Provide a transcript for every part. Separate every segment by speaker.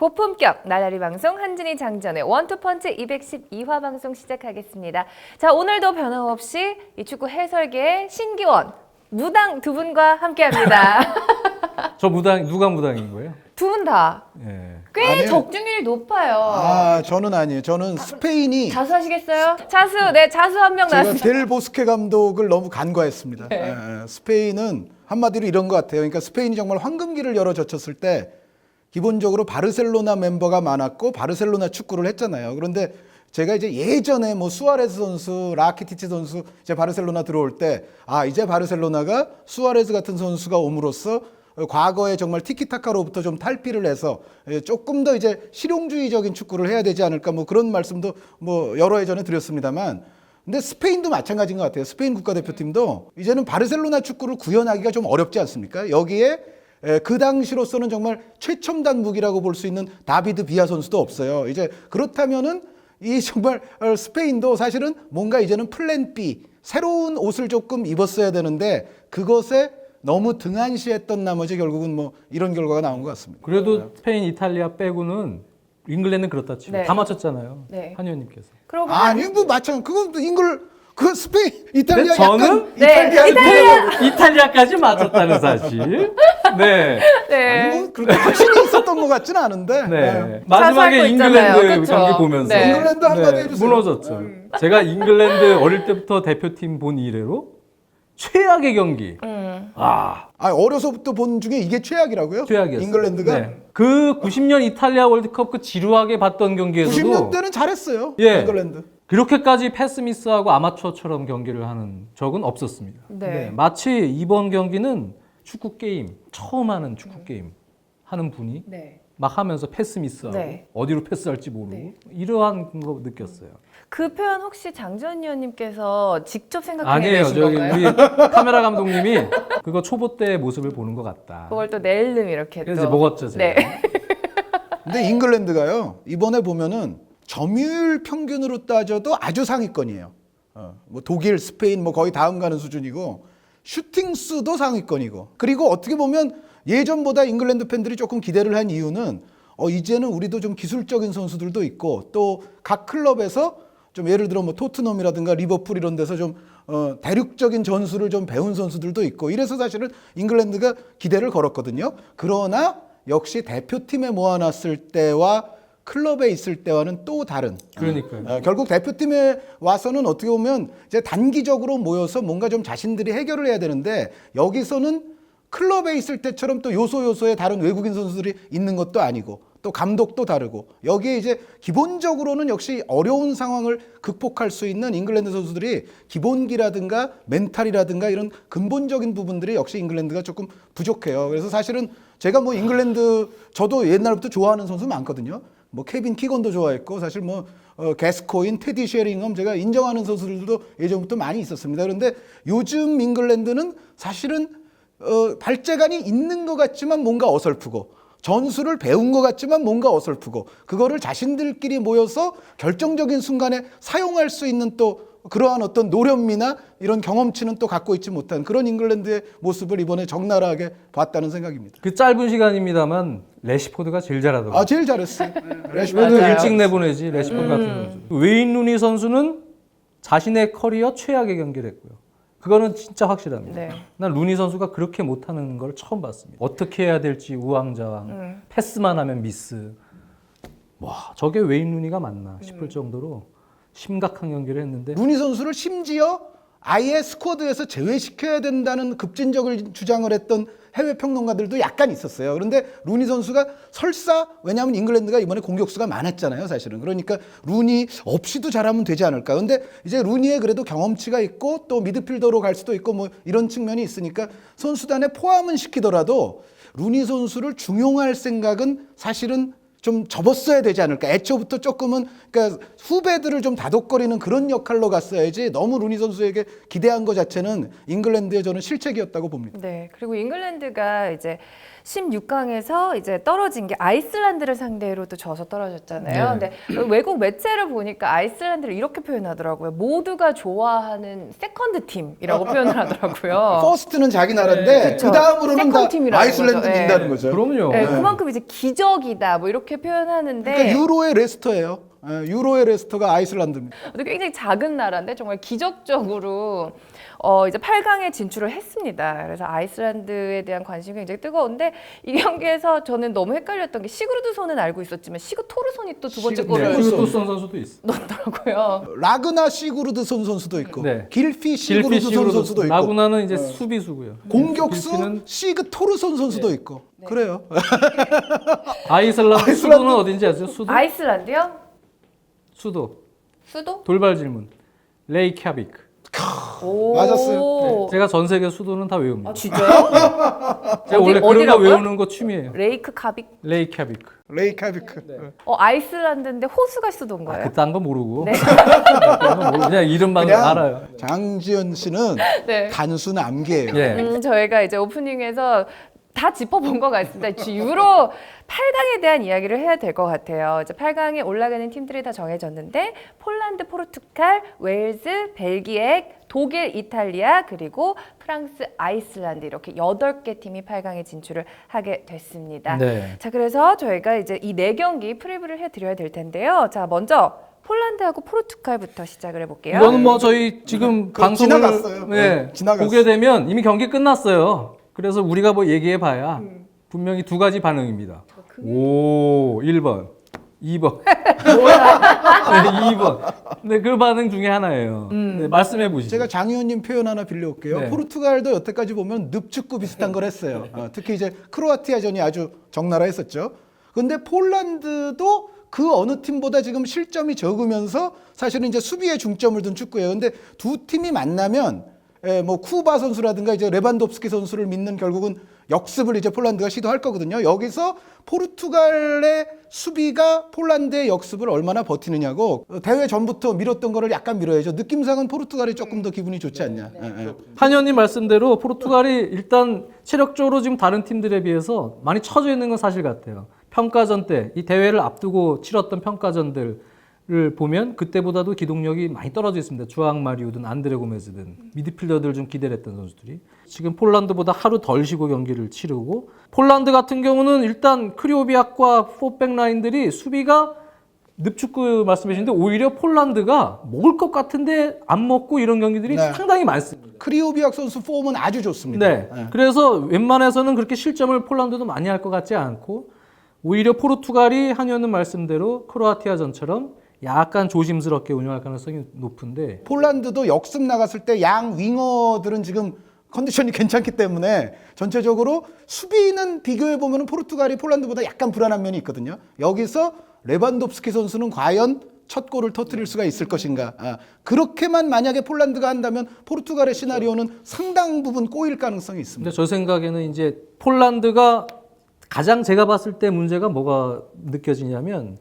Speaker 1: 고품격 나날이 방송 한진희 장전의 원투펀치 212화 방송 시작하겠습니다. 자, 오늘도 변함없이 이 축구 해설계의 신기원 무당 두 분과 함께합니다.
Speaker 2: 저 무당 누가 무당인 거예요?
Speaker 1: 두 분 다 꽤
Speaker 2: 예.
Speaker 3: 아니에요.
Speaker 1: 적중률이 높아요.
Speaker 3: 아, 저는 아니에요. 저는 스페인이
Speaker 1: 자수하시겠어요? 자수, 네, 자수 한 명
Speaker 3: 제가
Speaker 1: 나왔습니다.
Speaker 3: 델 보스케 감독을 너무 간과했습니다.
Speaker 1: 네.
Speaker 3: 스페인은 한마디로 이런 것 같아요. 그러니까 스페인이 정말 황금기를 열어젖혔을 때 기본적으로 바르셀로나 멤버가 많았고 바르셀로나 축구를 했잖아요. 그런데 제가 이제 예전에 뭐 수아레스 선수, 라키티치 선수 이제 바르셀로나 들어올 때 이제 바르셀로나가 수아레스 같은 선수가 옴으로써 과거에 정말 티키타카로부터 좀 탈피를 해서 조금 더 이제 실용주의적인 축구를 해야 되지 않을까 뭐 그런 말씀도 뭐 여러 해 전에 드렸습니다만, 근데 스페인도 마찬가지인 것 같아요. 스페인 국가대표팀도 이제는 바르셀로나 축구를 구현하기가 좀 어렵지 않습니까? 여기에 그 당시로서는 정말 최첨단 무기라고 볼 수 있는 다비드 비아 선수도 없어요. 이제 그렇다면은 이 정말 스페인도 사실은 뭔가 이제는 플랜 B, 새로운 옷을 조금 입었어야 되는데 그것에 너무 등한시했던 나머지 결국은 뭐 이런 결과가 나온 것 같습니다.
Speaker 2: 그래도 스페인, 이탈리아 빼고는 잉글랜드는 그렇다 치고
Speaker 1: 네.
Speaker 2: 다 맞췄잖아요.
Speaker 1: 네.
Speaker 2: 한 의원님께서.
Speaker 1: 그러고
Speaker 3: 아니 뭐 마찬가지. 그건 그 스페인, 이탈리아
Speaker 2: 근데 저는
Speaker 3: 약간
Speaker 1: 네,
Speaker 2: 이탈리아까지 맞췄다는 사실. 네.
Speaker 1: 네.
Speaker 3: 아니 뭐 그렇게 확신이 있었던 것 같지는 않은데.
Speaker 2: 네.
Speaker 1: 자수할
Speaker 2: 마지막에
Speaker 1: 거 있잖아요.
Speaker 2: 잉글랜드
Speaker 1: 그쵸?
Speaker 2: 경기 보면서
Speaker 1: 네.
Speaker 3: 잉글랜드 한마디 해주세요.
Speaker 2: 무너졌죠. 제가 잉글랜드 어릴 때부터 대표팀 본 이래로 최악의 경기.
Speaker 3: 어려서부터 본 중에 이게 최악이라고요?
Speaker 2: 최악이었어요.
Speaker 3: 잉글랜드가
Speaker 2: 네. 그 90년 이탈리아 월드컵 그 지루하게 봤던 경기에서도
Speaker 3: 90년대는 잘했어요.
Speaker 2: 예.
Speaker 3: 잉글랜드.
Speaker 2: 그렇게까지 패스미스하고 아마추어처럼 경기를 하는 적은 없었습니다.
Speaker 1: 네.
Speaker 2: 마치 이번 경기는 축구 게임, 처음 하는 축구 게임 하는 분이
Speaker 1: 네.
Speaker 2: 막 하면서 패스미스하고
Speaker 1: 네.
Speaker 2: 어디로 패스할지 모르고
Speaker 1: 네.
Speaker 2: 이러한 거 느꼈어요.
Speaker 1: 그 표현 혹시 장전 의원님께서 직접
Speaker 2: 아니에요.
Speaker 1: 생각해내신
Speaker 2: 저기
Speaker 1: 건가요?
Speaker 2: 우리 카메라 감독님이 그거 초보 때 모습을 보는 것 같다.
Speaker 1: 그걸 또 내일름 이렇게
Speaker 2: 그래서
Speaker 1: 또
Speaker 2: 이제 먹었죠. 제가.
Speaker 1: 네.
Speaker 3: 근데 잉글랜드가요, 이번에 보면은 점유율 평균으로 따져도 아주 상위권이에요. 뭐 독일, 스페인 뭐 거의 다음 가는 수준이고, 슈팅 수도 상위권이고, 그리고 어떻게 보면 예전보다 잉글랜드 팬들이 조금 기대를 한 이유는 이제는 우리도 좀 기술적인 선수들도 있고, 또 각 클럽에서 좀 예를 들어 뭐 토트넘이라든가 리버풀 이런 데서 좀 대륙적인 전술을 좀 배운 선수들도 있고, 이래서 사실은 잉글랜드가 기대를 걸었거든요. 그러나 역시 대표팀에 모아놨을 때와 클럽에 있을 때와는 또 다른.
Speaker 2: 그러니까요.
Speaker 3: 결국 대표팀에 와서는 어떻게 보면 이제 단기적으로 모여서 뭔가 좀 자신들이 해결을 해야 되는데, 여기서는 클럽에 있을 때처럼 또 요소요소에 다른 외국인 선수들이 있는 것도 아니고, 또 감독도 다르고, 여기에 이제 기본적으로는 역시 어려운 상황을 극복할 수 있는 잉글랜드 선수들이 기본기라든가 멘탈이라든가 이런 근본적인 부분들이 역시 잉글랜드가 조금 부족해요. 그래서 사실은 제가 뭐 잉글랜드 저도 옛날부터 좋아하는 선수 많거든요. 뭐 케빈 키건도 좋아했고, 사실 뭐 게스코인, 테디 쉐링엄 제가 인정하는 선수들도 예전부터 많이 있었습니다. 그런데 요즘 잉글랜드는 사실은 발재간이 있는 것 같지만 뭔가 어설프고, 전술을 배운 것 같지만 뭔가 어설프고, 그거를 자신들끼리 모여서 결정적인 순간에 사용할 수 있는 또 그러한 어떤 노련미나 이런 경험치는 또 갖고 있지 못한 그런 잉글랜드의 모습을 이번에 적나라하게 봤다는 생각입니다.
Speaker 2: 그 짧은 시간입니다만 레시포드가 제일 잘하더라고요.
Speaker 3: 제일 잘했어요.
Speaker 2: 레시포드
Speaker 1: 맞아요.
Speaker 2: 일찍 내보내지 레시포드 같은 선수. 웨인 루니 선수는 자신의 커리어 최악의 경기를 했고요. 그거는 진짜 확실합니다.
Speaker 1: 네.
Speaker 2: 난 루니 선수가 그렇게 못하는 걸 처음 봤습니다. 어떻게 해야 될지 우왕좌왕, 패스만 하면 미스. 와, 저게 웨인 루니가 맞나 싶을 정도로 심각한 경기를 했는데
Speaker 3: 루니 선수를 심지어 아예 스쿼드에서 제외시켜야 된다는 급진적을 주장을 했던 해외 평론가들도 약간 있었어요. 그런데 루니 선수가 설사, 왜냐하면 잉글랜드가 이번에 공격수가 많았잖아요, 사실은. 그러니까 루니 없이도 잘하면 되지 않을까. 근데 이제 루니에 그래도 경험치가 있고 또 미드필더로 갈 수도 있고 뭐 이런 측면이 있으니까 선수단에 포함은 시키더라도 루니 선수를 중용할 생각은 사실은 좀 접었어야 되지 않을까. 애초부터 조금은 그러니까 후배들을 좀 다독거리는 그런 역할로 갔어야지, 너무 루니 선수에게 기대한 것 자체는 잉글랜드의 저는 실책이었다고 봅니다.
Speaker 1: 네. 그리고 잉글랜드가 이제 16강에서 이제 떨어진 게 아이슬란드를 상대로 또 져서 떨어졌잖아요.
Speaker 2: 네.
Speaker 1: 근데 외국 매체를 보니까 아이슬란드를 이렇게 표현하더라고요. 모두가 좋아하는 세컨드 팀이라고 표현을 하더라고요.
Speaker 3: 퍼스트는 자기 나라인데
Speaker 1: 그쵸.
Speaker 3: 그 다음으로는
Speaker 1: 세컨
Speaker 3: 다
Speaker 1: 팀이라는
Speaker 3: 아이슬란드
Speaker 1: 거죠. 예.
Speaker 3: 낀다는 거죠.
Speaker 2: 그럼요.
Speaker 1: 네, 그만큼 이제 기적이다 뭐 이렇게 그렇게 표현하는데
Speaker 3: 그러니까 유로의 레스터예요. 예, 유로의 레스터가 아이슬란드입니다.
Speaker 1: 굉장히 작은 나라인데 정말 기적적으로 이제 8강에 진출을 했습니다. 그래서 아이슬란드에 대한 관심이 굉장히 뜨거운데 이 경기에서 저는 너무 헷갈렸던 게 시그루드손은 알고 있었지만 시그토르손이 또 두 번째 골을
Speaker 3: 시그루드손.
Speaker 2: 시그루드손 선수도 있어.
Speaker 1: 넣었더라고요.
Speaker 3: 라그나 시구르드손 선수도 있고
Speaker 2: 네.
Speaker 3: 길피 시구르드손 선수도 있고
Speaker 2: 라구나는 이제 수비수고요.
Speaker 3: 공격수
Speaker 2: 길피는
Speaker 3: 시그토르손 선수도 있고 그래요.
Speaker 2: 아이슬란드 수도는 어딘지 아세요? 수도?
Speaker 1: 아이슬란드요?
Speaker 2: 수도.
Speaker 1: 수도?
Speaker 2: 돌발 질문. 레이캬비크.
Speaker 1: 오.
Speaker 3: 맞았어요.
Speaker 2: 제가 전 세계 수도는 다 외웁니다.
Speaker 1: 아 진짜요?
Speaker 2: 제가 원래 그런 거
Speaker 1: 어디라고요?
Speaker 2: 외우는 거 취미예요.
Speaker 1: 레이크카빅.
Speaker 2: 레이캬비크.
Speaker 3: 레이카비크.
Speaker 1: 아이슬란드인데 호수가 수도인 거예요?
Speaker 2: 그딴 거 모르고.
Speaker 1: 네.
Speaker 2: 그딴 거 모르고 그냥 이름만
Speaker 3: 그냥
Speaker 2: 알아요.
Speaker 3: 장지연 씨는
Speaker 1: 네.
Speaker 3: 단순 암기예요.
Speaker 2: 예.
Speaker 1: 저희가 이제 오프닝에서 다 짚어본 것 같습니다. 유로 8강에 대한 이야기를 해야 될 것 같아요. 이제 8강에 올라가는 팀들이 다 정해졌는데 폴란드, 포르투갈, 웨일즈, 벨기에, 독일, 이탈리아 그리고 프랑스, 아이슬란드 이렇게 8개 팀이 8강에 진출을 하게 됐습니다.
Speaker 2: 네.
Speaker 1: 자, 그래서 저희가 이제 이 4경기 프리뷰를 해드려야 될 텐데요. 자, 먼저 폴란드하고 포르투갈부터 시작을 해볼게요.
Speaker 2: 이거는 뭐 저희 지금
Speaker 3: 그거
Speaker 2: 방송을
Speaker 3: 지나갔어요. 네, 지나갔어요.
Speaker 2: 보게 되면 이미 경기 끝났어요. 그래서 우리가 뭐 얘기해 봐야 분명히 두 가지 반응입니다. 오, 1번. 2번. 네, 2번. 네, 그 반응 중에 하나예요. 네, 말씀해 보시죠.
Speaker 3: 제가 장 의원님 표현 하나 빌려올게요.
Speaker 2: 네.
Speaker 3: 포르투갈도 여태까지 보면 늪축구 비슷한 걸 했어요. 특히 이제 크로아티아전이 아주 적나라했었죠. 근데 폴란드도 그 어느 팀보다 지금 실점이 적으면서 사실은 이제 수비에 중점을 둔 축구예요. 근데 두 팀이 만나면 뭐 쿠바 선수라든가 이제 레반도프스키 선수를 믿는 결국은 역습을 이제 폴란드가 시도할 거거든요. 여기서 포르투갈의 수비가 폴란드의 역습을 얼마나 버티느냐고 대회 전부터 밀었던 거를 약간 밀어야죠. 느낌상은 포르투갈이 조금 더 기분이 좋지 않냐. 예.
Speaker 2: 한 의원님 말씀대로 포르투갈이 일단 체력적으로 지금 다른 팀들에 비해서 많이 처져 있는 건 사실 같아요. 평가전 때 이 대회를 앞두고 치렀던 평가전들을 보면 그때보다도 기동력이 많이 떨어져 있습니다. 주앙 마리우든 안드레 고메즈든 미드필더들 좀 기대를 했던 선수들이 지금 폴란드보다 하루 덜 쉬고 경기를 치르고 폴란드 같은 경우는 일단 크리오비악과 포백 라인들이 수비가 늪축구 말씀하시는데 오히려 폴란드가 먹을 것 같은데 안 먹고 이런 경기들이
Speaker 3: 네.
Speaker 2: 상당히 많습니다.
Speaker 3: 크리오비악 선수 폼은 아주 좋습니다.
Speaker 2: 네. 그래서 웬만해서는 그렇게 실점을 폴란드도 많이 할 것 같지 않고 오히려 포르투갈이 한 의원님 말씀대로 크로아티아전처럼 약간 조심스럽게 운영할 가능성이 높은데
Speaker 3: 폴란드도 역습 나갔을 때 양 윙어들은 지금 컨디션이 괜찮기 때문에 전체적으로 수비는 비교해 보면 포르투갈이 폴란드보다 약간 불안한 면이 있거든요. 여기서 레반도프스키 선수는 과연 첫 골을 터뜨릴 수가 있을 것인가. 그렇게만 만약에 폴란드가 한다면 포르투갈의 시나리오는 상당 부분 꼬일 가능성이 있습니다.
Speaker 2: 근데 저 생각에는 이제 폴란드가 가장 제가 봤을 때 문제가 뭐가 느껴지냐면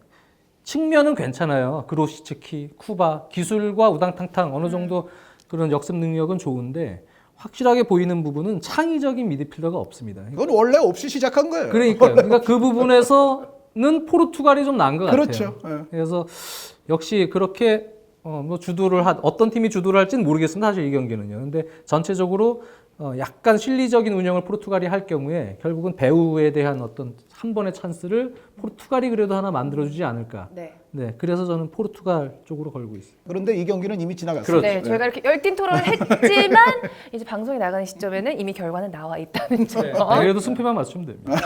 Speaker 2: 측면은 괜찮아요. 그로시츠키, 쿠바, 기술과 우당탕탕 어느 정도 그런 역습 능력은 좋은데 확실하게 보이는 부분은 창의적인 미드필더가 없습니다.
Speaker 3: 이건 원래 없이 시작한 거예요.
Speaker 2: 그러니까요. 그러니까 그 부분에서는 포르투갈이 좀 나은 것 같아요.
Speaker 3: 그렇죠. 예.
Speaker 2: 그래서 역시 그렇게 뭐 주도를 어떤 팀이 주도를 할지는 모르겠습니다. 사실 이 경기는요. 근데 전체적으로 약간 실리적인 운영을 포르투갈이 할 경우에 결국은 배우에 대한 어떤 한 번의 찬스를 포르투갈이 그래도 하나 만들어주지 않을까.
Speaker 1: 네.
Speaker 2: 네, 그래서 저는 포르투갈 쪽으로 걸고 있습니다.
Speaker 3: 그런데 이 경기는 이미 지나갔어요.
Speaker 2: 그렇죠.
Speaker 1: 네, 저희가 이렇게 열띤 토론을 했지만 이제 방송이 나가는 시점에는 이미 결과는 나와 있다는 점.
Speaker 2: 네, 그래도 승패만 맞추면 됩니다.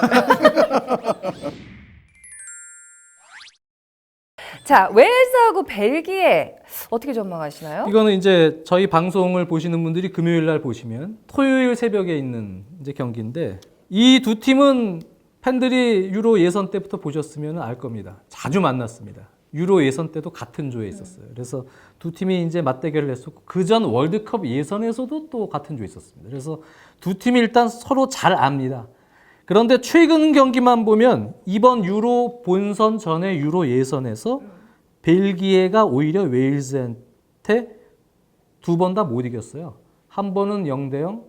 Speaker 1: 자, 웨일즈하고 벨기에 어떻게 전망하시나요?
Speaker 2: 이거는 이제 저희 방송을 보시는 분들이 금요일 날 보시면 토요일 새벽에 있는 이제 경기인데 이 두 팀은 팬들이 유로 예선 때부터 보셨으면 알 겁니다. 자주 만났습니다. 유로 예선 때도 같은 조에 있었어요. 그래서 두 팀이 이제 맞대결을 했었고 그전 월드컵 예선에서도 또 같은 조에 있었습니다. 그래서 두 팀이 일단 서로 잘 압니다. 그런데 최근 경기만 보면 이번 유로 본선 전에 유로 예선에서 벨기에가 오히려 웨일즈한테 두 번 다 못 이겼어요. 한 번은 0대0,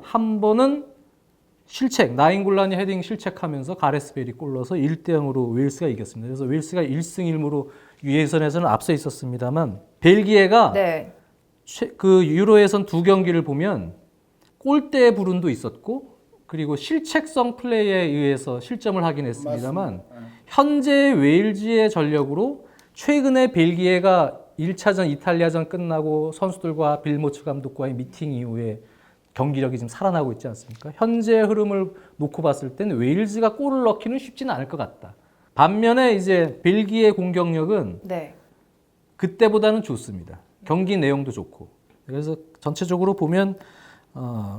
Speaker 2: 한 번은 실책, 나인골란이 헤딩 실책하면서 가레스 베일이 골 넣어서 1대0으로 웨일스가 이겼습니다. 그래서 웨일스가 1승 1무로 예선에서는 앞서 있었습니다만 벨기에가
Speaker 1: 네.
Speaker 2: 그 유로 예선 두 경기를 보면 골대 불운도 있었고 그리고 실책성 플레이에 의해서 실점을 하긴 했습니다만 현재 웨일즈의 전력으로 최근에 벨기에가 1차전 이탈리아전 끝나고 선수들과 빌모츠 감독과의 미팅 이후에 경기력이 지금 살아나고 있지 않습니까? 현재 흐름을 놓고 봤을 때는 웨일즈가 골을 넣기는 쉽지는 않을 것 같다. 반면에 이제 벨기에 공격력은
Speaker 1: 네.
Speaker 2: 그때보다는 좋습니다. 경기 내용도 좋고. 그래서 전체적으로 보면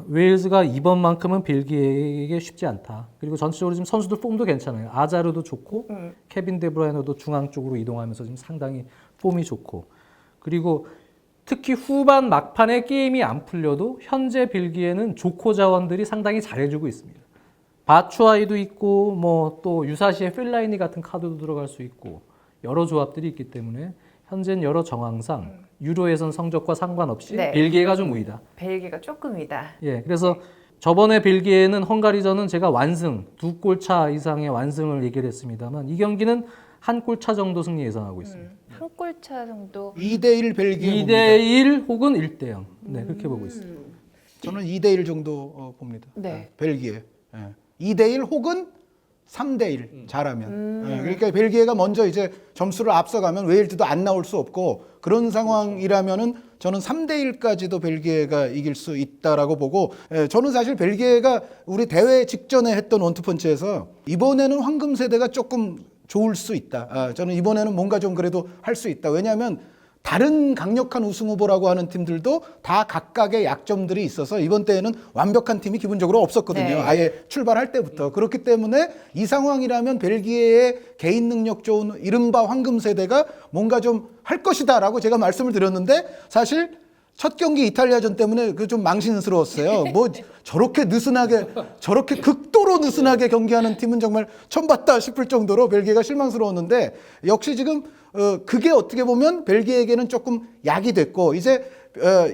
Speaker 2: 웨일즈가 이번만큼은 벨기에에게 쉽지 않다. 그리고 전체적으로 지금 선수들 폼도 괜찮아요. 아자르도 좋고 케빈 데브라이너도 중앙 쪽으로 이동하면서 지금 상당히 폼이 좋고. 그리고 특히 후반 막판에 게임이 안 풀려도 현재 벨기에는 조코 자원들이 상당히 잘해주고 있습니다. 바추아이도 있고 뭐 또 유사시의 펠라이니 같은 카드도 들어갈 수 있고 여러 조합들이 있기 때문에 현재는 여러 정황상 유로 예선 성적과 상관없이
Speaker 1: 네.
Speaker 2: 벨기에가 좀 우위다.
Speaker 1: 벨기에가 조금이다.
Speaker 2: 예, 그래서 저번에 벨기에는 헝가리전은 제가 완승, 2골 차 이상의 완승을 얘기를 했습니다만 이 경기는 한 골 차 정도 승리 예상하고 있습니다.
Speaker 1: 한 골차 정도.
Speaker 3: 2대1 벨기에
Speaker 2: 2대1 혹은 1대0. 네, 그렇게 보고 있습니다.
Speaker 3: 저는 2대1 정도 봅니다.
Speaker 1: 네.
Speaker 3: 벨기에. 예. 2대1 혹은 3대1 잘하면. 예. 그러니까 벨기에가 먼저 이제 점수를 앞서가면 웨일즈도 안 나올 수 없고 그런 상황이라면은 저는 3대1까지도 벨기에가 이길 수 있다라고 보고 예. 저는 사실 벨기에가 우리 대회 직전에 했던 원투펀치에서 이번에는 황금 세대가 조금 좋을 수 있다. 저는 이번에는 뭔가 좀 그래도 할 수 있다. 왜냐하면 다른 강력한 우승 후보라고 하는 팀들도 다 각각의 약점들이 있어서 이번 대회는 완벽한 팀이 기본적으로 없었거든요.
Speaker 1: 네.
Speaker 3: 아예 출발할 때부터. 그렇기 때문에 이 상황이라면 벨기에의 개인 능력 좋은 이른바 황금 세대가 뭔가 좀 할 것이다라고 제가 말씀을 드렸는데 사실 첫 경기 이탈리아전 때문에 그 좀 망신스러웠어요. 뭐 저렇게 느슨하게 저렇게 극도로 느슨하게 경기하는 팀은 정말 처음 봤다 싶을 정도로 벨기에가 실망스러웠는데 역시 지금 그게 어떻게 보면 벨기에에게는 조금 약이 됐고 이제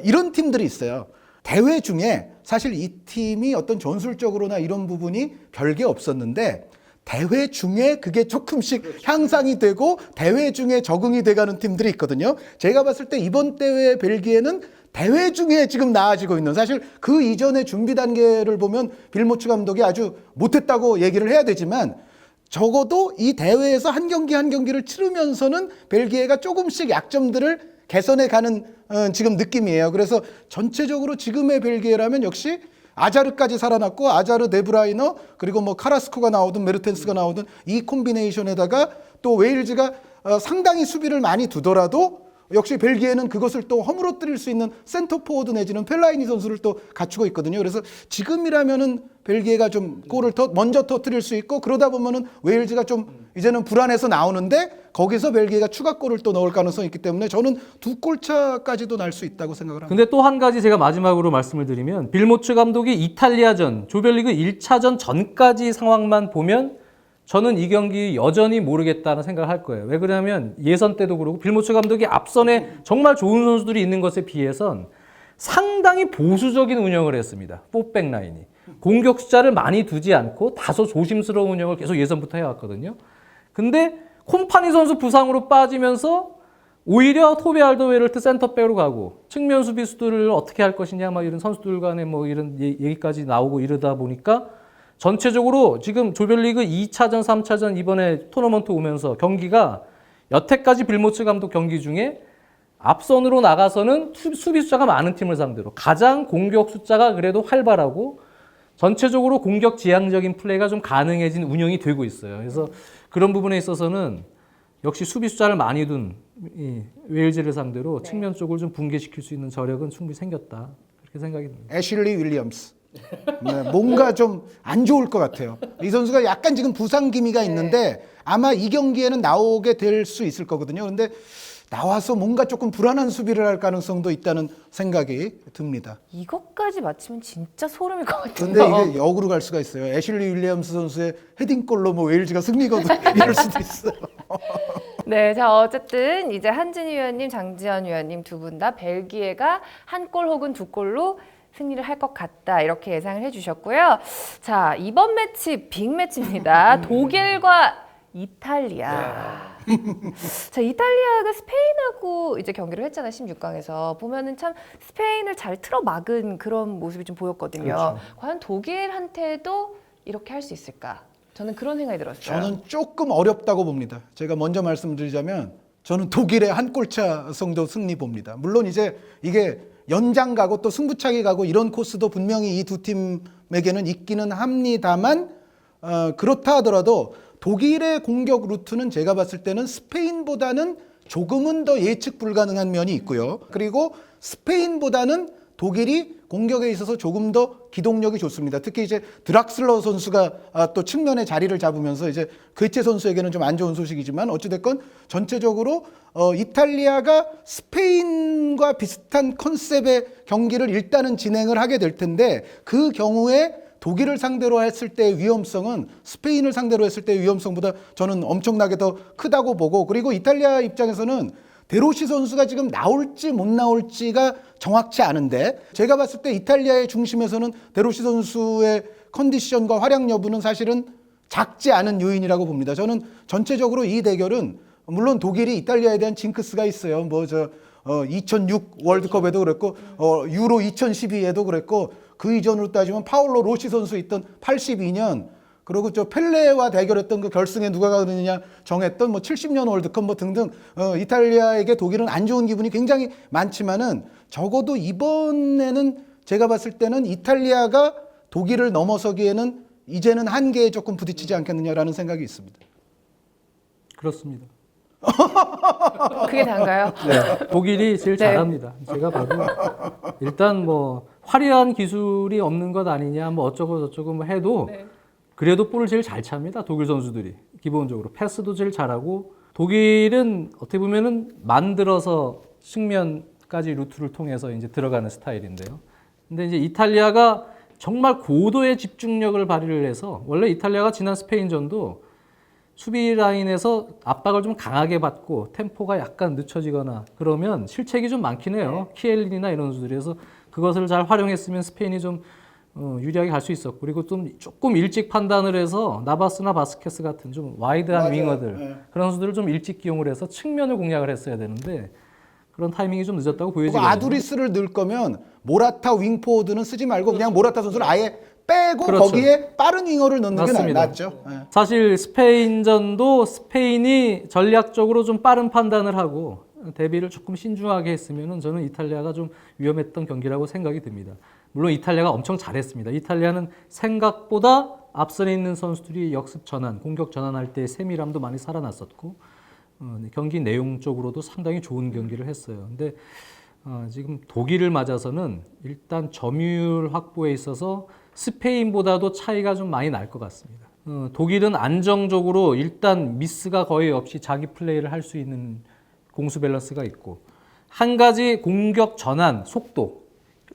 Speaker 3: 이런 팀들이 있어요. 대회 중에 사실 이 팀이 어떤 전술적으로나 이런 부분이 별게 없었는데 대회 중에 그게 조금씩 향상이 되고 대회 중에 적응이 돼가는 팀들이 있거든요. 제가 봤을 때 이번 대회 벨기에는 대회 중에 지금 나아지고 있는 사실 그 이전의 준비 단계를 보면 빌모츠 감독이 아주 못했다고 얘기를 해야 되지만 적어도 이 대회에서 한 경기 한 경기를 치르면서는 벨기에가 조금씩 약점들을 개선해 가는 지금 느낌이에요. 그래서 전체적으로 지금의 벨기에라면 역시 아자르까지 살아났고 아자르 데브라이너 그리고 뭐 카라스코가 나오든 메르텐스가 나오든 이 콤비네이션에다가 또 웨일즈가 상당히 수비를 많이 두더라도 역시 벨기에는 그것을 또 허물어뜨릴 수 있는 센터 포워드 내지는 펠라이니 선수를 또 갖추고 있거든요. 그래서 지금이라면은 벨기에가 좀 골을 먼저 터뜨릴 수 있고 그러다 보면은 웨일즈가 좀 이제는 불안해서 나오는데 거기서 벨기에가 추가골을 또 넣을 가능성이 있기 때문에 저는 2골 차까지도 날 수 있다고 생각을 합니다.
Speaker 2: 근데 또 한 가지 제가 마지막으로 말씀을 드리면 빌모츠 감독이 이탈리아전 조별리그 1차전 전까지 상황만 보면 저는 이 경기 여전히 모르겠다는 생각을 할 거예요. 왜 그러냐면 예선 때도 그렇고 빌모츠 감독이 앞선에 정말 좋은 선수들이 있는 것에 비해선 상당히 보수적인 운영을 했습니다. 4백 라인이. 공격 숫자를 많이 두지 않고 다소 조심스러운 운영을 계속 예선부터 해왔거든요. 근데 콤파니 선수 부상으로 빠지면서 오히려 토비 알더웨르트 센터백으로 가고 측면 수비수들을 어떻게 할 것이냐 막 이런 선수들 간에 뭐 이런 얘기까지 나오고 이러다 보니까 전체적으로 지금 조별리그 2차전, 3차전 이번에 토너먼트 오면서 경기가 여태까지 빌모츠 감독 경기 중에 앞선으로 나가서는 수비 숫자가 많은 팀을 상대로 가장 공격 숫자가 그래도 활발하고 전체적으로 공격 지향적인 플레이가 좀 가능해진 운영이 되고 있어요. 그래서 그런 부분에 있어서는 역시 수비 숫자를 많이 둔 이 웨일즈를 상대로 측면 쪽을 좀 붕괴시킬 수 있는 저력은 충분히 생겼다. 그렇게 생각이 듭니다.
Speaker 3: 애슐리 윌리엄스. 네, 뭔가 좀 안 좋을 것 같아요. 이 선수가 약간 지금 부상 기미가 있는데 아마 이 경기에는 나오게 될 수 있을 거거든요. 그런데 나와서 뭔가 조금 불안한 수비를 할 가능성도 있다는 생각이 듭니다.
Speaker 1: 이것까지 맞히면 진짜 소름일 것 같은데.
Speaker 3: 근데 이게 역으로 갈 수가 있어요. 애슐리 윌리엄스 선수의 헤딩골로 뭐 웨일즈가 승리거든 이럴 수도 있어요.
Speaker 1: 네, 자 어쨌든 이제 한진희 위원님, 장지현 위원님 두 분 다 벨기에가 한 골 혹은 두 골로 승리를 할 것 같다 이렇게 예상을 해주셨고요. 자 이번 매치 빅 매치입니다. 독일과 이탈리아. 자 이탈리아가 스페인하고 이제 경기를 했잖아요. 16강에서 보면은 참 스페인을 잘 틀어 막은 그런 모습이 좀 보였거든요.
Speaker 2: 그렇죠.
Speaker 1: 과연 독일한테도 이렇게 할 수 있을까? 저는 그런 생각이 들었어요.
Speaker 3: 저는 조금 어렵다고 봅니다. 제가 먼저 말씀드리자면 저는 독일의 한 골차 정도 승리 봅니다. 물론 이제 이게 연장 가고 또 승부차기 가고 이런 코스도 분명히 이 두 팀에게는 있기는 합니다만 그렇다 하더라도 독일의 공격 루트는 제가 봤을 때는 스페인보다는 조금은 더 예측 불가능한 면이 있고요. 그리고 스페인보다는 독일이 공격에 있어서 조금 더 기동력이 좋습니다. 특히 이제 드락슬러 선수가 또 측면에 자리를 잡으면서 이제 괴체 선수에게는 좀 안 좋은 소식이지만 어찌됐건 전체적으로 이탈리아가 스페인과 비슷한 컨셉의 경기를 일단은 진행을 하게 될 텐데 그 경우에 독일을 상대로 했을 때의 위험성은 스페인을 상대로 했을 때의 위험성보다 저는 엄청나게 더 크다고 보고 그리고 이탈리아 입장에서는 데로시 선수가 지금 나올지 못 나올지가 정확치 않은데 제가 봤을 때 이탈리아의 중심에서는 데로시 선수의 컨디션과 활약 여부는 사실은 작지 않은 요인이라고 봅니다. 저는 전체적으로 이 대결은 물론 독일이 이탈리아에 대한 징크스가 있어요. 2006 월드컵에도 그랬고 유로 2012에도 그랬고 그 이전으로 따지면 파울로 로시 선수 있던 82년 그리고 저 펠레와 대결했던 그 결승에 누가 가느냐 정했던 70년 월드컵 등등 이탈리아에게 독일은 안 좋은 기분이 굉장히 많지만은 적어도 이번에는 제가 봤을 때는 이탈리아가 독일을 넘어서기에는 이제는 한계에 조금 부딪히지 않겠느냐라는 생각이 있습니다.
Speaker 2: 그렇습니다.
Speaker 1: 그게 다인가요?
Speaker 2: 네, 독일이 제일
Speaker 1: 네.
Speaker 2: 잘합니다. 제가 봐도 일단 화려한 기술이 없는 것 아니냐 어쩌고 저쩌고 해도
Speaker 1: 네.
Speaker 2: 그래도 볼을 제일 잘 찹니다. 독일 선수들이 기본적으로 패스도 제일 잘하고 독일은 어떻게 보면은 만들어서 측면까지 루트를 통해서 이제 들어가는 스타일인데요. 근데 이제 이탈리아가 정말 고도의 집중력을 발휘를 해서 원래 이탈리아가 지난 스페인전도 수비 라인에서 압박을 좀 강하게 받고 템포가 약간 늦춰지거나 그러면 실책이 좀 많긴 해요. 키엘린이나 이런 선수들이. 그래서 그것을 잘 활용했으면 스페인이 좀 유리하게 갈 수 있었고 그리고 좀 조금 일찍 판단을 해서 나바스나 바스케스 같은 좀 와이드한
Speaker 3: 맞아요.
Speaker 2: 윙어들
Speaker 3: 네.
Speaker 2: 그런 선수들을 좀 일찍 기용을 해서 측면을 공략을 했어야 되는데 그런 타이밍이 좀 늦었다고 보여지거든요.
Speaker 3: 아두리스를 넣을 거면 모라타 윙포워드는 쓰지 말고 그냥 모라타 선수를 아예 빼고
Speaker 2: 그렇죠.
Speaker 3: 거기에 빠른 윙어를 넣는 게
Speaker 2: 맞습니다.
Speaker 3: 낫죠. 네.
Speaker 2: 사실 스페인전도 스페인이 전략적으로 좀 빠른 판단을 하고 대비를 조금 신중하게 했으면 저는 이탈리아가 좀 위험했던 경기라고 생각이 듭니다. 물론 이탈리아가 엄청 잘했습니다. 이탈리아는 생각보다 앞선에 있는 선수들이 역습 전환, 공격 전환할 때 세밀함도 많이 살아났었고 경기 내용적으로도 상당히 좋은 경기를 했어요. 근데 지금 독일을 맞아서는 일단 점유율 확보에 있어서 스페인보다도 차이가 좀 많이 날 것 같습니다. 독일은 안정적으로 일단 미스가 거의 없이 자기 플레이를 할 수 있는 공수 밸런스가 있고 한 가지 공격 전환 속도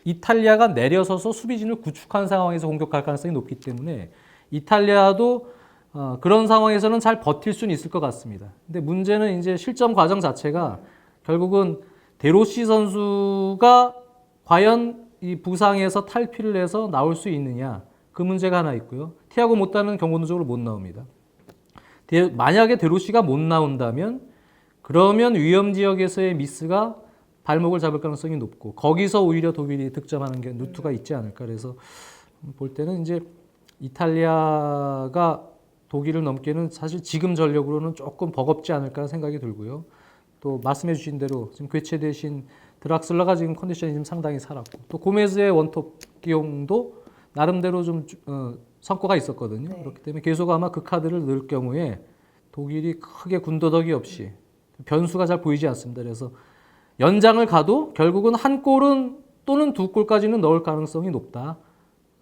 Speaker 2: 이탈리아가 내려서서 수비진을 구축한 상황에서 공격할 가능성이 높기 때문에 이탈리아도 그런 상황에서는 잘 버틸 수는 있을 것 같습니다. 근데 문제는 이제 실점 과정 자체가 결국은 데로시 선수가 과연 이 부상에서 탈피를 해서 나올 수 있느냐 그 문제가 하나 있고요. 티아고 모타는 경고누적으로 못 나옵니다. 만약에 데로시가 못 나온다면 그러면 위험 지역에서의 미스가 발목을 잡을 가능성이 높고 거기서 오히려 독일이 득점하는 게 루트가 있지 않을까. 그래서 볼 때는 이제 이탈리아가 독일을 넘기는 사실 지금 전력으로는 조금 버겁지 않을까 생각이 들고요. 또 말씀해 주신 대로 지금 교체되신 드락슬러가 지금 컨디션이 지금 상당히 살았고 또 고메즈의 원톱 기용도 나름대로 좀 성과가 있었거든요.
Speaker 1: 네.
Speaker 2: 그렇기 때문에 계속 아마 그 카드를 넣을 경우에 독일이 크게 군더더기 없이 변수가 잘 보이지 않습니다. 그래서 연장을 가도 결국은 한 골은 또는 두 골까지는 넣을 가능성이 높다.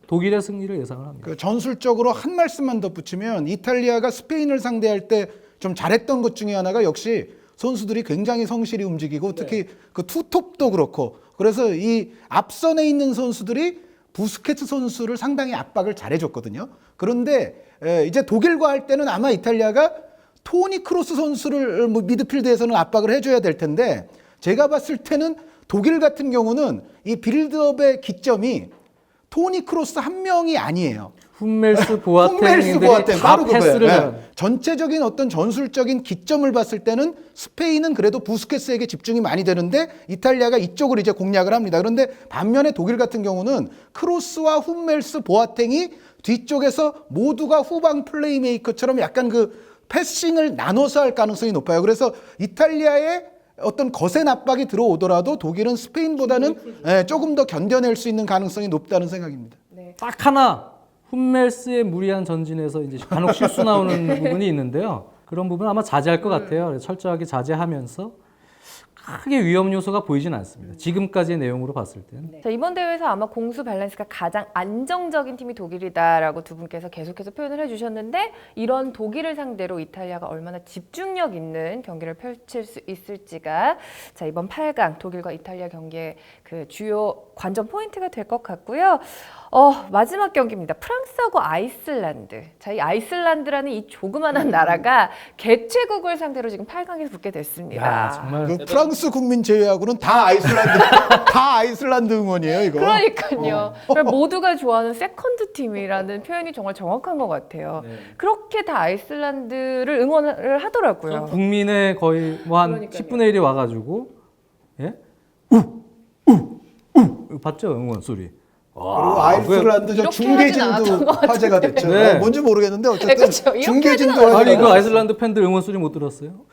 Speaker 2: 독일의 승리를 예상을 합니다.
Speaker 3: 그 전술적으로 한 말씀만 덧붙이면 이탈리아가 스페인을 상대할 때 좀 잘했던 것 중에 하나가 역시 선수들이 굉장히 성실히 움직이고 특히 그 투톱도 그렇고 그래서 이 앞선에 있는 선수들이 부스케츠 선수를 상당히 압박을 잘해줬거든요. 그런데 이제 독일과 할 때는 아마 이탈리아가 토니 크로스 선수를 미드필드에서는 압박을 해줘야 될 텐데 제가 봤을 때는 독일 같은 경우는 이 빌드업의 기점이 토니 크로스 한 명이 아니에요.
Speaker 2: 훈멜스
Speaker 3: 홈멜스
Speaker 2: 보아탱들이
Speaker 3: 보아탱
Speaker 2: 다
Speaker 3: 바로
Speaker 2: 패스를
Speaker 3: 그거예요.
Speaker 2: 잘한.
Speaker 3: 전체적인 어떤 전술적인 기점을 봤을 때는 스페인은 그래도 부스케스에게 집중이 많이 되는데 이탈리아가 이쪽을 이제 공략을 합니다. 그런데 반면에 독일 같은 경우는 크로스와 홈멜스 보아탱이 뒤쪽에서 모두가 후방 플레이메이커처럼 약간 그 패싱을 나눠서 할 가능성이 높아요. 그래서 이탈리아의 어떤 거센 압박이 들어오더라도 독일은 스페인보다는 조금 더 견뎌낼 수 있는 가능성이 높다는 생각입니다.
Speaker 2: 딱 하나 훈멜스의 무리한 전진에서 이제 간혹 실수 나오는 부분이 있는데요. 그런 부분 아마 자제할 것 같아요. 그래서 철저하게 자제하면서 크게 위험 요소가 보이진 않습니다. 지금까지의 내용으로 봤을 때는.
Speaker 1: 자, 이번 대회에서 아마 공수 밸런스가 가장 안정적인 팀이 독일이다라고 두 분께서 계속해서 표현을 해주셨는데 이런 독일을 상대로 이탈리아가 얼마나 집중력 있는 경기를 펼칠 수 있을지가 자, 이번 8강 독일과 이탈리아 경기의 그 주요 관전 포인트가 될 것 같고요. 마지막 경기입니다. 프랑스하고 아이슬란드. 자, 이 아이슬란드라는 이 조그만한 나라가 개최국을 상대로 지금 8강에 붙게 됐습니다.
Speaker 2: 야, 정말
Speaker 3: 그 프랑스 국민 제외하고는 다 아이슬란드 다 아이슬란드 응원이에요, 이거.
Speaker 1: 그러니까요. 모두가 좋아하는 세컨드 팀이라는 표현이 정말 정확한 것 같아요. 그렇게 다 아이슬란드를 응원을 하더라고요.
Speaker 2: 국민의 거의 뭐 한
Speaker 1: 그러니까요.
Speaker 2: 10분의 1이 와가지고 예? 봤죠 응원 소리.
Speaker 3: 그리고 아이슬란드 저
Speaker 1: 이렇게 하진
Speaker 3: 중계진도
Speaker 1: 않았던 것 같은데.
Speaker 3: 화제가 됐죠.
Speaker 2: 네.
Speaker 3: 뭔지 모르겠는데 어쨌든
Speaker 1: 그렇죠. 이렇게
Speaker 3: 중계진도
Speaker 1: 하진
Speaker 3: 화제가
Speaker 2: 아니 그
Speaker 3: 됐어요.
Speaker 2: 아이슬란드 팬들 응원 소리 못 들었어요?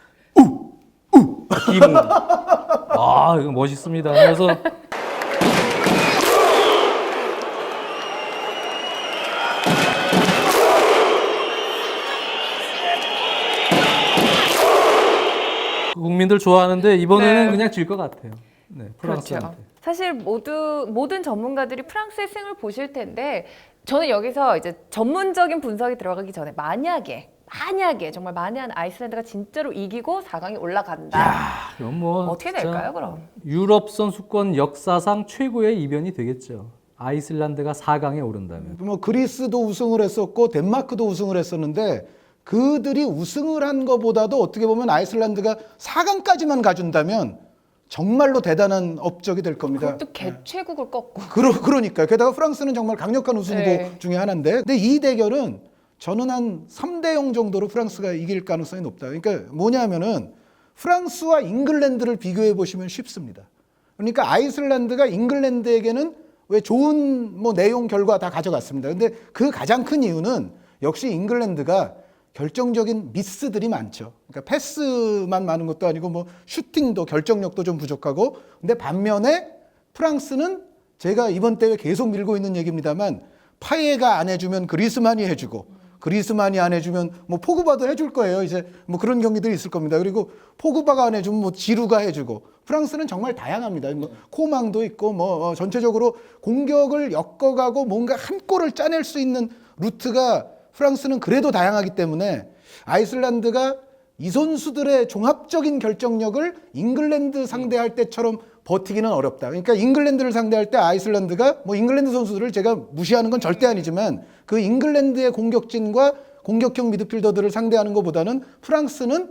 Speaker 2: 기분. 아 이거 멋있습니다. 그래서 국민들 좋아하는데 이번에는
Speaker 1: 네.
Speaker 2: 그냥 질 것 같아요. 네, 프랑스한테.
Speaker 1: 그렇죠. 사실 모든 전문가들이 프랑스의 승을 보실 텐데 저는 여기서 이제 전문적인 분석이 들어가기 전에 만약에 정말 만약에 아이슬란드가 진짜로 이기고 4강에 올라간다.
Speaker 2: 그럼 뭐
Speaker 1: 어떻게
Speaker 2: 진짜
Speaker 1: 될까요, 그럼?
Speaker 2: 유럽 선수권 역사상 최고의 이변이 되겠죠. 아이슬란드가 4강에 오른다면.
Speaker 3: 뭐 그리스도 우승을 했었고 덴마크도 우승을 했었는데 그들이 우승을 한 것보다도 어떻게 보면 아이슬란드가 4강까지만 가준다면 정말로 대단한 업적이 될 겁니다.
Speaker 1: 그것도 개최국을 꺾고.
Speaker 3: 그러니까요. 게다가 프랑스는 정말 강력한 우승 후보
Speaker 1: 네.
Speaker 3: 중에 하나인데 근데 이 대결은 저는 한 3대0 정도로 프랑스가 이길 가능성이 높다. 그러니까 뭐냐면은 프랑스와 잉글랜드를 비교해 보시면 쉽습니다. 그러니까 아이슬란드가 잉글랜드에게는 왜 좋은 뭐 내용 결과 다 가져갔습니다. 근데 그 가장 큰 이유는 역시 잉글랜드가 결정적인 미스들이 많죠. 그러니까 패스만 많은 것도 아니고 뭐 슈팅도 결정력도 좀 부족하고 근데 반면에 프랑스는 제가 이번 대회 계속 밀고 있는 얘기입니다만 파예가 안 해주면 그리스만이 해주고 그리스만이 안 해주면 뭐 포그바도 해줄 거예요. 이제 뭐 그런 경기들이 있을 겁니다. 그리고 포그바가 안 해주면 뭐 지루가 해주고 프랑스는 정말 다양합니다. 뭐 코망도 있고 뭐 전체적으로 공격을 엮어가고 뭔가 한 골을 짜낼 수 있는 루트가 프랑스는 그래도 다양하기 때문에 아이슬란드가 이 선수들의 종합적인 결정력을 잉글랜드 상대할 때처럼 버티기는 어렵다. 그러니까 잉글랜드를 상대할 때 아이슬란드가 뭐 잉글랜드 선수들을 제가 무시하는 건 절대 아니지만 그 잉글랜드의 공격진과 공격형 미드필더들을 상대하는 것보다는 프랑스는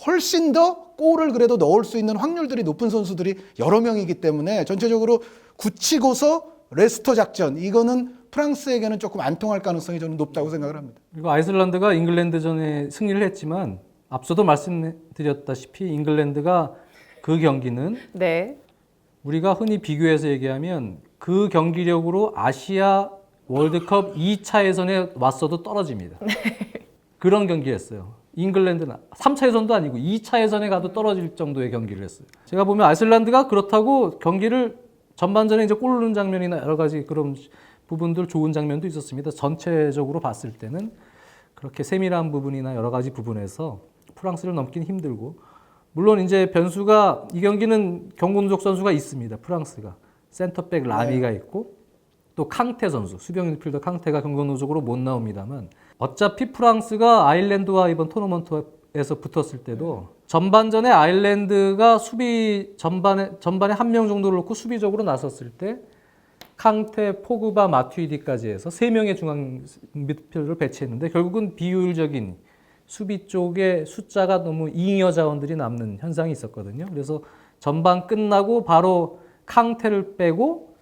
Speaker 3: 훨씬 더 골을 그래도 넣을 수 있는 확률들이 높은 선수들이 여러 명이기 때문에 전체적으로 굳히고서 레스터 작전 이거는 프랑스에게는 조금 안 통할 가능성이 저는 높다고 생각을 합니다.
Speaker 2: 그리고 아이슬란드가 잉글랜드전에 승리를 했지만 앞서도 말씀드렸다시피 잉글랜드가 그 경기는
Speaker 1: 네.
Speaker 2: 우리가 흔히 비교해서 얘기하면 그 경기력으로 아시아 월드컵 2차 예선에 왔어도 떨어집니다. 그런 경기였어요. 잉글랜드는 3차 예선도 아니고 2차 예선에 가도 떨어질 정도의 경기를 했어요. 제가 보면 아이슬란드가 그렇다고 경기를 전반전에 이제 골 넣는 장면이나 여러 가지 그런 부분들 좋은 장면도 있었습니다. 전체적으로 봤을 때는 그렇게 세밀한 부분이나 여러 가지 부분에서 프랑스를 넘기는 힘들고 물론 이제 변수가 이 경기는 경고 누적 선수가 있습니다. 프랑스가 센터백 라미가 있고 또 캉테 선수 수비형 미드필더 캉테가 경고 누적으로 못 나옵니다만 어차피 프랑스가 아일랜드와 이번 토너먼트에서 붙었을 때도 전반전에 아일랜드가 수비 전반에 한 명 정도를 놓고 수비적으로 나섰을 때 캉테, 포그바, 마투이디까지 해서 3명의 중앙 미드필더를 배치했는데 결국은 비효율적인 수비 쪽에 숫자가 너무 잉여 자원들이 남는 현상이 있었거든요. 그래서 전반 끝나고 바로 캉테를 빼고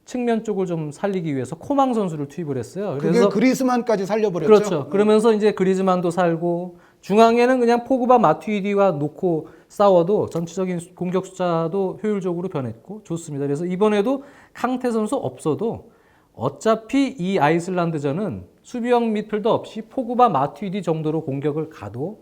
Speaker 2: 측면 쪽을 좀 살리기 위해서 코망 선수를 투입을 했어요.
Speaker 3: 그게 그리스만까지 살려버렸죠.
Speaker 2: 그렇죠. 그러면서 이제 그리즈만도 살고 중앙에는 그냥 포그바 마투이디와 놓고 싸워도 전체적인 공격 숫자도 효율적으로 변했고 좋습니다. 그래서 이번에도 캉테 선수 없어도 어차피 이 아이슬란드전은 수비형 미드필더 없이 포그바 마투이디 정도로 공격을 가도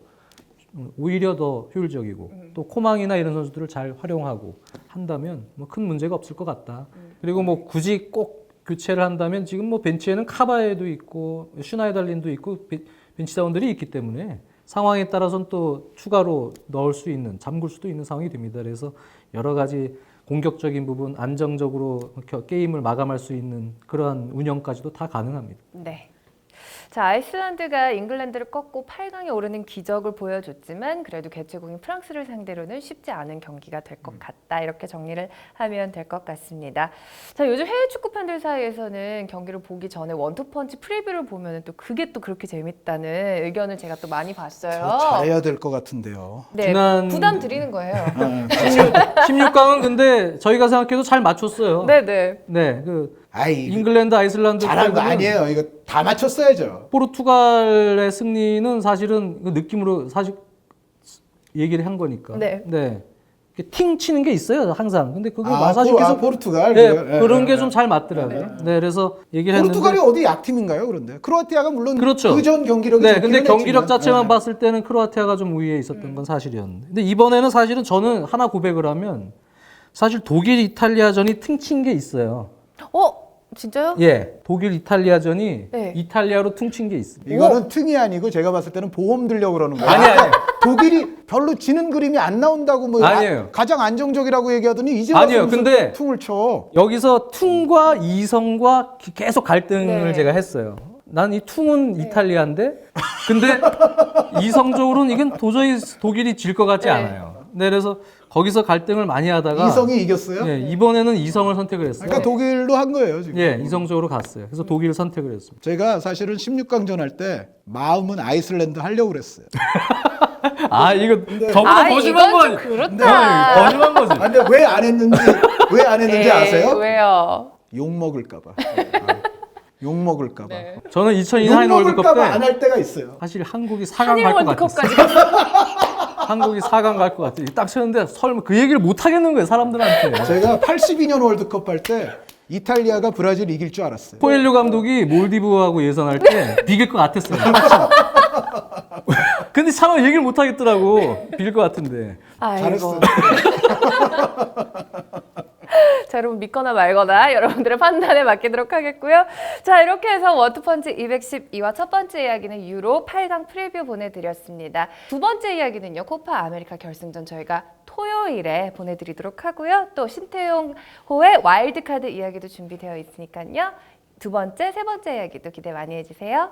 Speaker 2: 오히려 더 효율적이고 또 코망이나 이런 선수들을 잘 활용하고 한다면 뭐 큰 문제가 없을 것 같다. 그리고 뭐 굳이 꼭 교체를 한다면 지금 뭐 벤치에는 카바에도 있고 슈나이달린도 있고 벤치 자원들이 있기 때문에 상황에 따라서는 또 추가로 넣을 수 있는 잠글 수도 있는 상황이 됩니다. 그래서 여러 가지 공격적인 부분 안정적으로 게임을 마감할 수 있는 그러한 운영까지도 다 가능합니다.
Speaker 1: 네. 자, 아이슬란드가 잉글랜드를 꺾고 8강에 오르는 기적을 보여줬지만 그래도 개최국인 프랑스를 상대로는 쉽지 않은 경기가 될 것 같다. 이렇게 정리를 하면 될 것 같습니다. 자, 요즘 해외 축구 팬들 사이에서는 경기를 보기 전에 원투펀치 프리뷰를 보면 또 그게 또 그렇게 재밌다는 의견을 제가 또 많이 봤어요.
Speaker 3: 저 잘해야 될 것 같은데요.
Speaker 1: 네,
Speaker 2: 지난-
Speaker 1: 부담 드리는 거예요.
Speaker 2: 16강은 근데 저희가 생각해도 잘 맞췄어요.
Speaker 1: 네네.
Speaker 2: 네, 그
Speaker 3: 아이,
Speaker 2: 잉글랜드, 아이슬란드
Speaker 3: 잘한 거
Speaker 2: 빼고는
Speaker 3: 아니에요. 이거 다 맞췄어야죠.
Speaker 2: 포르투갈의 승리는 사실은 그 느낌으로 사실 얘기를 한 거니까.
Speaker 1: 네.
Speaker 2: 이렇게 팅 치는 게 있어요, 항상. 근데 그거
Speaker 3: 아,
Speaker 2: 사실 계속
Speaker 3: 포르투갈.
Speaker 2: 네,
Speaker 3: 그래요?
Speaker 2: 그런
Speaker 3: 예,
Speaker 2: 게
Speaker 3: 예,
Speaker 2: 좀 잘 맞더라고요. 네, 그래서 얘기를
Speaker 3: 포르투갈이
Speaker 2: 했는데.
Speaker 3: 어디 약팀인가요? 그런데 크로아티아가 물론
Speaker 2: 그렇죠.
Speaker 3: 그전 경기력이
Speaker 2: 네,
Speaker 3: 좋기는
Speaker 2: 근데 경기력
Speaker 3: 했지만,
Speaker 2: 자체만
Speaker 3: 예.
Speaker 2: 봤을 때는 크로아티아가 좀 우위에 있었던 건 사실이었는데. 근데 이번에는 사실은 저는 하나 고백을 하면 사실 독일 이탈리아전이 퉁친 게 있어요.
Speaker 1: 진짜요?
Speaker 2: 예, 독일 이탈리아전이
Speaker 1: 네.
Speaker 2: 이탈리아로 퉁친 게 있습니다.
Speaker 3: 이거는 퉁이 아니고 제가 봤을 때는 보험 들려고 그러는 거예요.
Speaker 2: 아니.
Speaker 3: 독일이 별로 지는 그림이 안 나온다고 뭐
Speaker 2: 아니에요.
Speaker 3: 가장 안정적이라고 얘기하더니 이제 와서
Speaker 2: 아니에요.
Speaker 3: 무슨
Speaker 2: 근데
Speaker 3: 퉁을 쳐.
Speaker 2: 여기서 퉁과 이성과 계속 갈등을
Speaker 1: 네.
Speaker 2: 제가 했어요. 난 이 퉁은 이탈리아인데, 근데 이성적으로는 이건 도저히 독일이 질 것 같지
Speaker 1: 네.
Speaker 2: 않아요. 네, 그래서 거기서 갈등을 많이 하다가
Speaker 3: 이성이 이겼어요?
Speaker 2: 예, 이번에는 이성을 선택을 했어요.
Speaker 3: 그러니까 독일로 한 거예요, 지금.
Speaker 2: 예, 이성적으로 갔어요. 그래서 독일을 선택을 했습니다.
Speaker 3: 제가 사실은 16강전 할 때 마음은 아이슬란드 하려고 그랬어요.
Speaker 2: 아, 이거 저보다 더 심한
Speaker 1: 이건
Speaker 2: 거
Speaker 1: 좀
Speaker 2: 아니에요?
Speaker 1: 그렇다.
Speaker 2: 더 심한 거지.
Speaker 3: 아, 근데 왜 안 했는지 아세요?
Speaker 1: 왜요?
Speaker 3: 욕 먹을까봐. 욕 먹을까봐.
Speaker 1: 네.
Speaker 2: 저는 2002
Speaker 3: 욕
Speaker 2: 한일 월드컵
Speaker 3: 먹을까봐
Speaker 2: 때
Speaker 3: 안 할 때가 있어요.
Speaker 2: 사실 한국이 4강
Speaker 1: 한일
Speaker 2: 갈 것 같았어요.
Speaker 1: 월드컵까지 갔어요.
Speaker 2: 한국이 4강 갈 것 같아요. 딱 쳤는데 설마 그 얘기를 못 하겠는 거예요, 사람들한테.
Speaker 3: 제가 82년 월드컵 할 때 이탈리아가 브라질 이길 줄 알았어요.
Speaker 2: 코엘료 감독이 몰디브하고 예선할 때 비길 것 같았어요. 근데 차마 얘기를 못 하겠더라고. 비길 것 같은데.
Speaker 1: 아이고.
Speaker 3: 잘했어.
Speaker 1: 자, 여러분 믿거나 말거나 여러분들의 판단에 맡기도록 하겠고요. 자, 이렇게 해서 원투펀치 212화 첫 번째 이야기는 유로 8강 프리뷰 보내드렸습니다. 두 번째 이야기는요, 코파 아메리카 결승전 저희가 토요일에 보내드리도록 하고요. 또 신태용 호의 와일드카드 이야기도 준비되어 있으니까요. 두 번째, 세 번째 이야기도 기대 많이 해주세요.